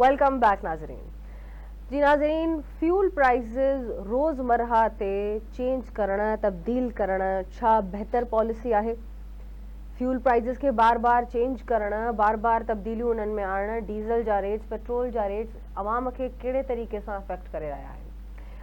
Welcome back ناظرین. جی ناظرین, fuel prices روزمرہ تے چینج کرنا, تبدیل کرنا چھا بہتر پالیسی ہے؟ فیول پرائسز کے بار بار چینج کرنا, بار بار تبدیلی انہن میں آنا, ڈیزل جا ریٹس, پیٹرول جا ریٹس عوام کے کیڑے طریقے سے افیکٹ کرے رہا ہے.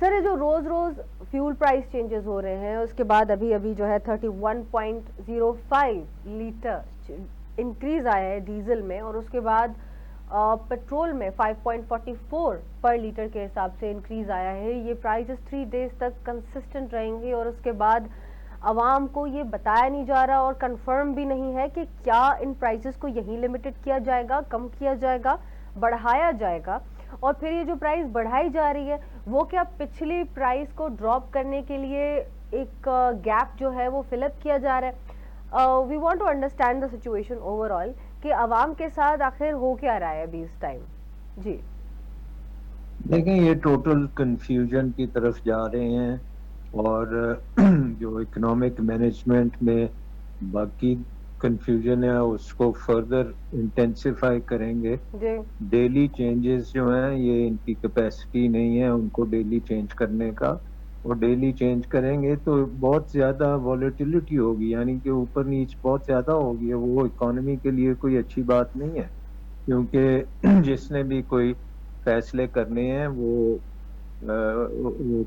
سر, یہ جو روز روز فیول پرائس چینجز ہو رہے ہیں, اس کے بعد ابھی جو ہے 31.05 لیٹر انکریز آیا ہے ڈیزل میں, اور اس کے بعد پیٹرول میں 5.44 پر لیٹر کے حساب سے انکریز آیا ہے. یہ پرائسز 3 ڈیز تک کنسسٹنٹ رہیں گے, اور اس کے بعد عوام کو یہ بتایا نہیں جا رہا اور کنفرم بھی نہیں ہے کہ کیا ان پرائسز کو یہیں لمیٹڈ کیا جائے گا, کم کیا جائے گا, بڑھایا جائے گا. اور پھر یہ جو پرائس بڑھائی جا رہی ہے وہ کیا پچھلی پرائس کو ڈراپ کرنے کے لیے ایک گیپ جو ہے وہ فل اپ کیا جا رہا ہے؟ We want to understand the situation overall کہ عوام کے ساتھ آخر ہو کیا رہا ہے ابھی اس ٹائم. جی دیکھیں, یہ ٹوٹل کنفیوژن کی طرف جا رہے ہیں, اور جو اکنامک مینجمنٹ میں باقی کنفیوژن ہے اس کو فردر انٹینسیفائی کریں گے. جی ڈیلی چینجز جو ہیں یہ ان کی کیپیسٹی نہیں ہے ان کو ڈیلی چینج کرنے کا, اور ڈیلی چینج کریں گے تو بہت زیادہ والیٹیلٹی ہوگی, یعنی کہ اوپر نیچ بہت زیادہ ہوگی. وہ اکانومی کے لیے کوئی اچھی بات نہیں ہے, کیونکہ جس نے بھی کوئی فیصلے کرنے ہیں وہ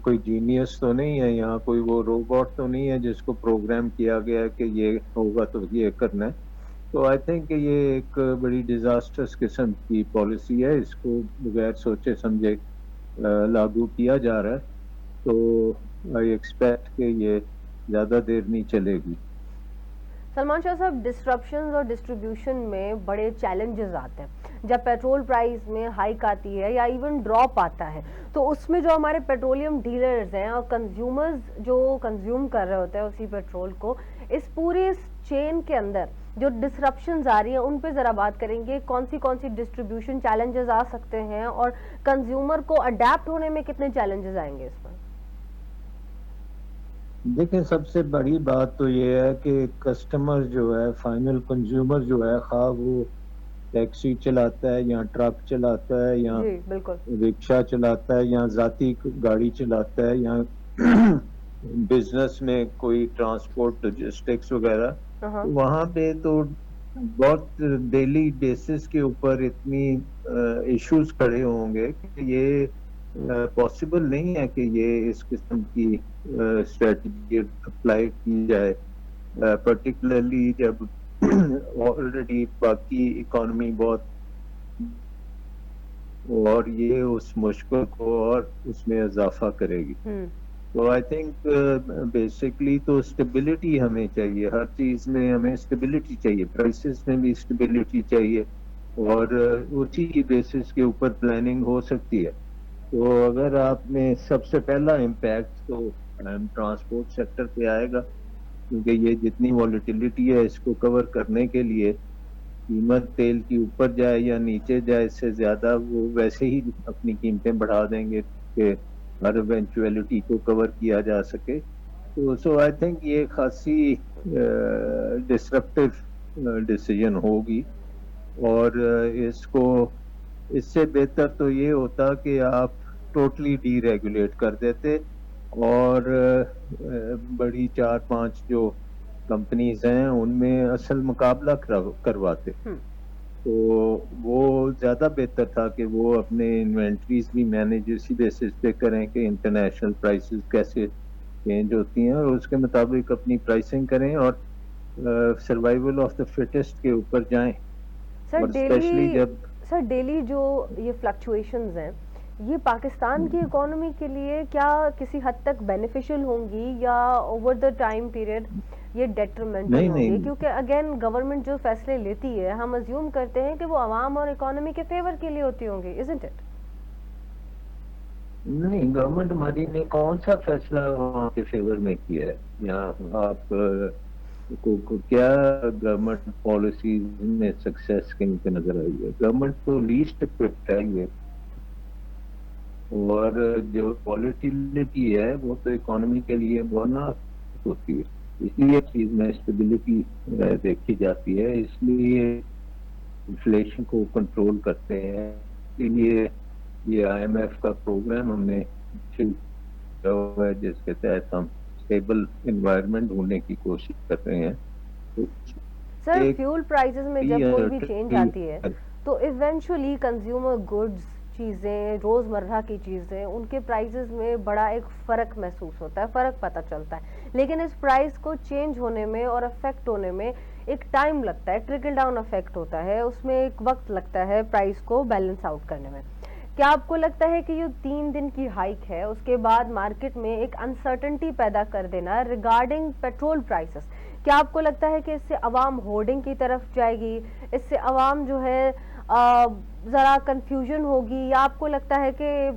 کوئی جینیس تو نہیں ہے, یہاں کوئی وہ روبوٹ تو نہیں ہے جس کو پروگرام کیا گیا ہے کہ یہ ہوگا تو یہ کرنا ہے. تو آئی تھنک کہ یہ ایک بڑی ڈیزاسٹرس قسم کی پالیسی ہے, اس کو بغیر سوچے سمجھے لاگو کیا جا رہا ہے. تو آئی ایکسپیکٹ کہ یہ زیادہ دیر نہیں چلے گی. سلمان شاہ صاحب, ڈسٹرپشنز اور ڈسٹریبیوشن میں بڑے چیلنجز آتے ہیں. جب پیٹرول پرائز میں ہائک آتی ہے یا ایون ڈراپ آتا ہے تو اس میں جو ہمارے پیٹرولیم ڈیلرز ہیں اور کنزیومرز جو کنزیوم کر رہے ہوتے ہیں اسی پیٹرول کو, اس پورے چین کے اندر جو ڈسرپشنز آ رہی ہیں ان پہ ذرا بات کریں گے. کون سی ڈسٹریبیوشن چیلنجز آ سکتے ہیں, اور کنزیومر کو اڈیپٹ ہونے میں کتنے چیلنجز آئیں گے اس پر؟ دیکھیں, سب سے بڑی بات تو یہ ہے کہ کسٹمر جو ہے, فائنل کنزیومر جو ہے, خواہ وہ ٹیکسی چلاتا ہے یا ٹرک چلاتا ہے یا جی بالکل. رکشہ چلاتا ہے یا ذاتی گاڑی چلاتا ہے یا بزنس میں کوئی ٹرانسپورٹ لاجسٹکس وغیرہ, وہاں پہ تو بہت ڈیلی بیسس کے اوپر اتنی ایشوز کھڑے ہوں گے کہ یہ پاسبل نہیں ہے کہ یہ اس قسم کی اسٹریٹجی اپلائی کی جائے, پرٹیکولرلی جب آلریڈی باقی اکانومی بہت, اور یہ اس مشکل کو اور اس میں اضافہ کرے گی. تو آئی تھنک بیسکلی تو اسٹیبلٹی ہمیں چاہیے, ہر چیز میں ہمیں اسٹیبلٹی چاہیے, پرائسز میں بھی اسٹیبلٹی چاہیے, اور اسی کی بیسس کے اوپر پلاننگ ہو سکتی ہے. تو اگر آپ نے سب سے پہلا امپیکٹ تو ٹرانسپورٹ سیکٹر پہ آئے گا, کیونکہ یہ جتنی والیٹیلٹی ہے اس کو کور کرنے کے لیے قیمت تیل کی اوپر جائے یا نیچے جائے, اس سے زیادہ وہ ویسے ہی اپنی قیمتیں بڑھا دیں گے کہ ہر ایونچویلٹی کو کور کیا جا سکے. تو سو آئی تھنک یہ خاصی ڈسرپٹیو ڈیسیجن ہوگی, اور اس سے بہتر تو یہ ہوتا کہ آپ ٹوٹلی ڈی ریگولیٹ کر دیتے اور بڑی 4-5 جو کمپنیز ہیں ان میں اصل مقابلہ کرواتے. تو وہ زیادہ بہتر تھا کہ وہ اپنے انوینٹریز بھی مینیج اسی بیسس پہ کریں کہ انٹرنیشنل پرائسز کیسے چینج ہوتی ہیں, اور اس کے مطابق اپنی پرائسنگ کریں اور سروائیول آف دا فٹسٹ کے اوپر جائیں. اور اسپیشلی سر ڈیلی جو یہ فلکچویشنز ہیں یہ پاکستان کی اکانومی کے لیے کیا کسی حد تک بینیفیشل ہوں گی, یا اوور دا ٹائم پیریڈ یہ ڈیٹرمنٹل ہوں گی؟ کیونکہ اگین گورنمنٹ جو فیصلے لیتی ہے ہم ازیوم کرتے ہیں کہ وہ عوام اور اکانومی کے فیور کے لیے ہوتی ہوں گی, isn't it؟ نہیں, گورنمنٹ ہماری نے کون سا فیصلہ وہاں کے فیور میں کیا ہے؟ یہاں آپ کو کیا گورنمنٹ پالیسیز میں سکسیس کہیں پہ نظر آئی ہے؟ گورنمنٹ تو لیسٹ اکوپڈ ہے یہ, اور جو والیٹیلٹی ہے وہ تو اکانومی کے لیے بہت ہوتی ہے. اس لیے چیز میں اسٹیبلٹی دیکھی جاتی ہے، اس لیے انفلیشن کو کنٹرول کرتے ہیں. اسی لیے یہ آئی ایم ایف کا پروگرام ہم نے شروع کیا ہوا ہے، جس کے تحت ہم اسٹیبل انوائرمنٹ ڈھونڈنے کی کوشش کر رہے ہیں. تو سر ایک فیول پرائسز میں جب کوئی بھی چینج آتی ہے تو ایونچولی کنزیومر گڈز چیزیں، روزمرہ کی چیزیں، ان کے پرائسز میں بڑا ایک فرق محسوس ہوتا ہے، فرق پتہ چلتا ہے. لیکن اس پرائس کو چینج ہونے میں اور افیکٹ ہونے میں ایک ٹائم لگتا ہے، ٹرکل ڈاؤن افیکٹ ہوتا ہے، اس میں ایک وقت لگتا ہے پرائس کو بیلنس آؤٹ کرنے میں. کیا آپ کو لگتا ہے کہ یہ 3 دن کی ہائک ہے، اس کے بعد مارکیٹ میں ایک انسرٹنٹی پیدا کر دینا ریگارڈنگ پیٹرول پرائسز، کیا آپ کو لگتا ہے کہ اس سے عوام ہورڈنگ کی طرف جائے گی، اس سے عوام جو ہے ذرا کنفیوژن ہوگی، یا آپ کو لگتا ہے کہ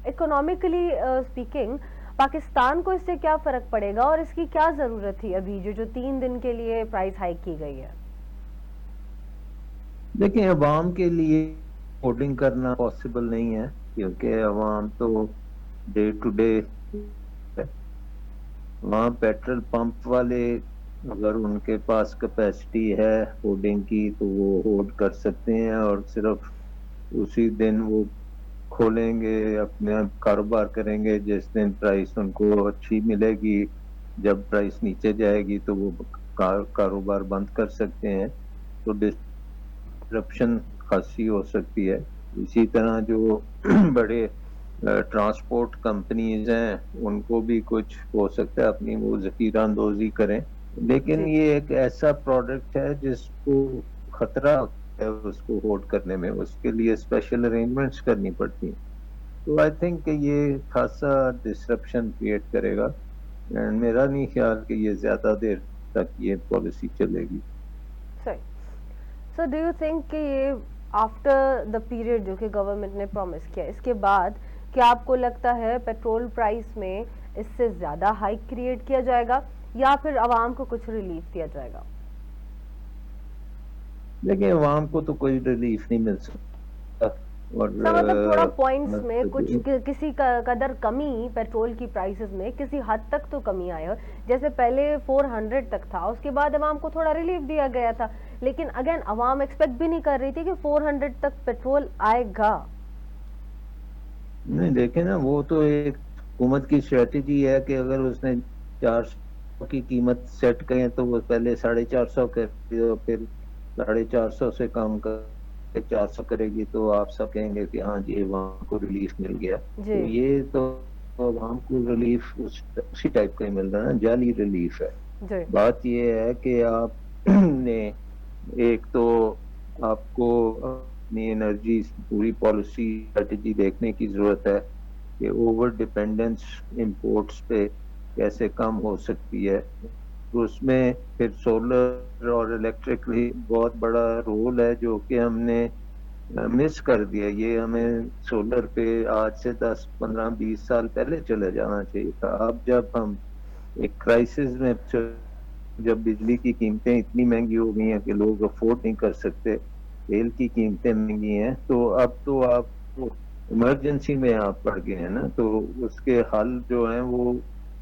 اکنامکلی اسپیکنگ پاکستان کو اس سے کیا فرق پڑے گا اور اس کی کیا ضرورت تھی ابھی جو 3 دن کے لیے پرائس ہائک کی گئی ہے؟ دیکھیں، عوام کے لیے ہورڈنگ کرنا پاسبل نہیں ہے، کیونکہ عوام تو ڈے ٹو ڈے وہاں پیٹرول پمپ والے اگر ان کے پاس کیپیسٹی ہے ہولڈنگ کی تو وہ ہولڈ کر سکتے ہیں، اور صرف اسی دن وہ کھولیں گے، اپنے کاروبار کریں گے جس دن پرائس ان کو اچھی ملے گی. جب پرائس نیچے جائے گی تو وہ کاروبار بند کر سکتے ہیں. تو ڈسرپشن خاصی ہو سکتی ہے. اسی طرح جو بڑے ٹرانسپورٹ کمپنیز ہیں ان کو بھی کچھ ہو سکتا ہے، اپنی وہ ذخیرہ اندوزی کریں. لیکن جی یہ ایک ایسا پروڈکٹ ہے جس کو خطرہ ہوتا ہے اس کو ہولڈ کرنے میں، اس کے لیے اسپیشل ارینجمنٹس کرنی پڑتی ہیں. تو آئی تھنک کہ یہ خاصا ڈسرپشن کریٹ کرے گا، اینڈ میرا نہیں خیال کہ یہ زیادہ دیر تک یہ پالیسی چلے گی. صحیح. سو ڈو یو تھنک کہ یہ آفٹر دا پیریڈ جو کہ گورنمنٹ نے پرومس کیا، اس کے بعد کیا آپ کو لگتا ہے پیٹرول پرائس میں اس سے زیادہ ہائک کریٹ کیا جائے گا یا پھر عوام کو کچھ ریلیف دیا جائے گا؟ لیکن عوام کو تو کوئی ریلیف نہیں مل سکتا. اور مطلب تھوڑا پوائنٹس میں کچھ کسی قدر کمی پیٹرول کی پرائسز میں کسی حد تک تو کمی آئی ہو، جیسے پہلے 400 تک تھا، اس کے بعد عوام کو تھوڑا ریلیف دیا گیا تھا، لیکن اگین عوام ایکسپیکٹ بھی نہیں کر رہی تھی کہ 400 تک پیٹرول آئے گا. نہیں، دیکھیں نا، وہ تو ایک حکومت کی اسٹریٹجی ہے کہ اگر اس نے 400 کی قیمت سیٹ کریں تو وہ پہلے 450 کر پھر 450 سے کم کر 400 کرے گی، تو آپ سب کہیں گے کہ ہاں جی عوام کو ریلیف مل گیا. جی تو یہ تو عوام کو ریلیف اسی ٹائپ کا ہی مل رہا ہے نا، جعلی ریلیف ہے. جی بات یہ ہے کہ آپ نے ایک تو آپ کو اپنی انرجی پوری پالیسی اسٹریٹجی دیکھنے کی ضرورت ہے کہ اوور ڈپینڈنس امپورٹس پہ کیسے کم ہو سکتی ہے. اس میں پھر سولر اور الیکٹرک بھی بہت بڑا رول ہے جو کہ ہم نے مس کر دیا. یہ ہمیں سولر پہ آج سے 10 15 20 سال پہلے چلے جانا چاہیے تھا. اب جب ہم ایک کرائسس میں جب بجلی کی قیمتیں اتنی مہنگی ہو گئی ہیں کہ لوگ افورڈ نہیں کر سکتے، تیل کی قیمتیں مہنگی ہیں، تو اب تو آپ ایمرجنسی میں آپ پڑ گئے ہیں نا. تو اس کے حل جو ہیں وہ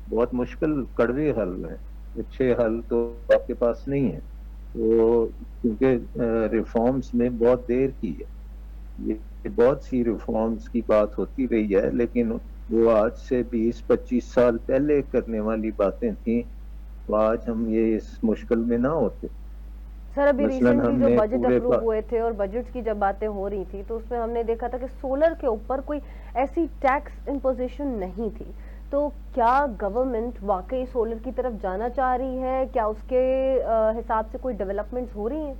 بہت مشکل کڑوے حل ہیں، اچھے حل تو آپ کے پاس نہیں ہے. تو کیونکہ ریفارمز میں بہت دیر کی ہے، یہ بہت سی ریفارمز کی بات ہوتی رہی ہے لیکن وہ آج سے 20 25 سال پہلے کرنے والی باتیں تھیں، تو آج ہم یہ اس مشکل میں نہ ہوتے. سر ابھی مثلاً ریسنٹلی ہم جو نے بجٹ پورے اپروو ہوئے تھے اور بجٹ کی جب باتیں ہو رہی تھی تو اس میں ہم نے دیکھا تھا کہ سولر کے اوپر کوئی ایسی ٹیکس امپوزیشن نہیں تھی. تو کیا گورنمنٹ واقعی سولر کی طرف جانا چاہ رہی ہے؟ کیا اس کے حساب سے کوئی ڈیولپمنٹس ہو رہی ہیں؟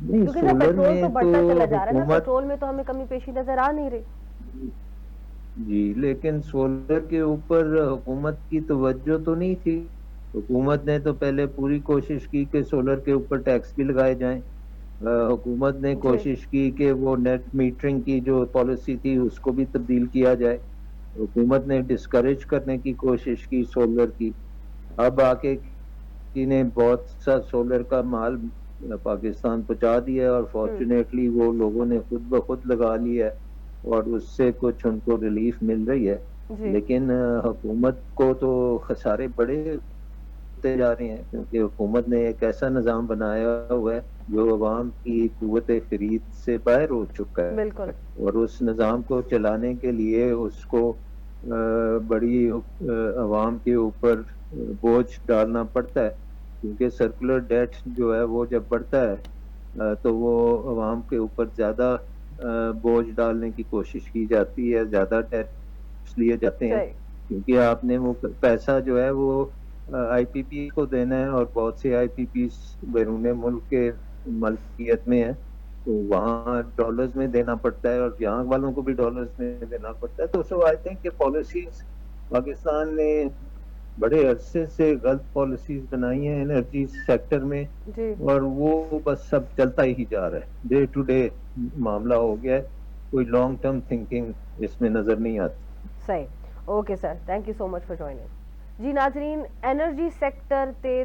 نہیں، کیونکہ سر سولر پیٹرول میں تو تو بڑھتا چلا جا رہا ہے نا، حکومت، پیٹرول میں تو ہمیں کمی پیشی نظر آ نہیں رہی. جی لیکن سولر کے اوپر حکومت کی توجہ تو نہیں تھی. حکومت نے تو پہلے پوری کوشش کی کہ سولر کے اوپر ٹیکس بھی لگائے جائیں. حکومت نے جی کوشش کی کہ وہ نیٹ میٹرنگ کی جو پالیسی تھی اس کو بھی تبدیل کیا جائے. حکومت نے ڈسکریج کرنے کی کوشش کی سولر کی. اب آ کے نے بہت سا سولر کا مال پاکستان پہنچا دیا ہے، اور فارچونیٹلی وہ لوگوں نے خود بخود لگا لیا ہے اور اس سے کچھ ان کو ریلیف مل رہی ہے. جی لیکن حکومت کو تو خسارے بڑے ہوتے جا رہے ہیں، کیونکہ حکومت نے ایک ایسا نظام بنایا ہوا ہے جو عوام کی قوت خرید سے باہر ہو چکا ہے، بالکل اور اس نظام کو چلانے کے لیے اس کو بڑی عوام کے اوپر بوجھ ڈالنا پڑتا ہے، کیونکہ سرکولر ڈیٹ جو ہے وہ جب بڑھتا ہے تو وہ عوام کے اوپر زیادہ بوجھ ڈالنے کی کوشش کی جاتی ہے، زیادہ ٹیکس لیے جاتے ہیں، صحیح کیونکہ آپ نے وہ پیسہ جو ہے وہ آئی پی پی کو دینا ہے، اور بہت سے آئی پی پی بیرون ملک کے ملکیت میں ہے، تو وہاں ڈالرز میں دینا پڑتا ہے، اور یہاں والوں کو بھی ڈالرز میں دینا پڑتا ہے. تو سو آئی تھنک کہ پالیسیز پاکستان نے بڑے عرصے سے غلط پالیسیز بنائی ہیں انرجی سیکٹر میں، جی اور وہ بس سب چلتا ہی جا رہا ہے، ڈے ٹو ڈے معاملہ ہو گیا ہے، کوئی لانگ ٹرم تھنکنگ اس میں نظر نہیں آتی. صحیح. Okay sir, thank you so much for joining. جی ناظرین، انرجی سیکٹر تے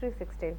316.